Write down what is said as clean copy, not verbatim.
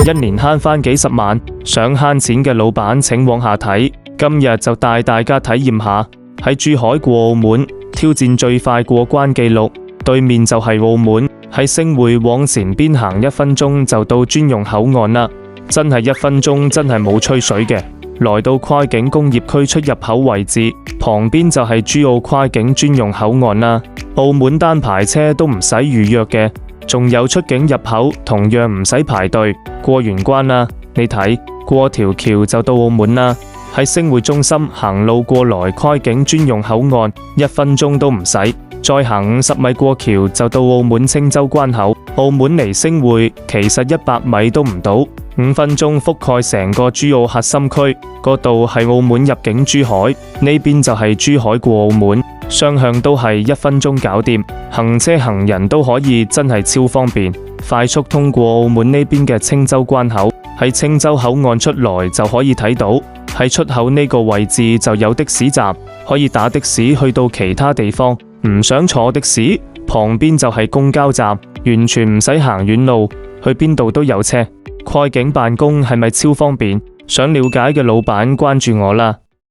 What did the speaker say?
一年慳返幾十萬，想慳錢嘅老闆請往下睇。今日就帶大家體驗下喺珠海過澳門，挑戰最快過關紀錄。對面就係澳門，喺星匯往前邊行1分鐘就到專用口岸啦。真係1分鐘，真係冇吹水嘅。來到跨境工業區出入口位置，旁邊就係珠澳跨境專用口岸啦。澳門單牌車都唔使預約嘅，仲有出境入口同樣唔使排隊。過完關啦，你睇過條橋就到澳門啦。喺星匯中心行路過來跨境專用口岸，1分鐘都唔使，再行50米過橋就到澳門青州關口。澳門離星匯其實100米都唔到，5分鐘覆蓋成個珠澳核心區。嗰度係澳門入境珠海，呢邊就係珠海過澳門，雙向都係1分鐘搞掂，行車行人都可以，真係超方便。快速通過澳門呢邊嘅青州關口，喺青州口岸出來就可以睇到，喺出口呢個位置就有的士站，可以打的士去到其他地方。唔想坐的士，旁邊就係公交站，完全唔使行遠路，去邊度都有車。跨境辦公係咪超方便？想了解嘅老闆關注我啦。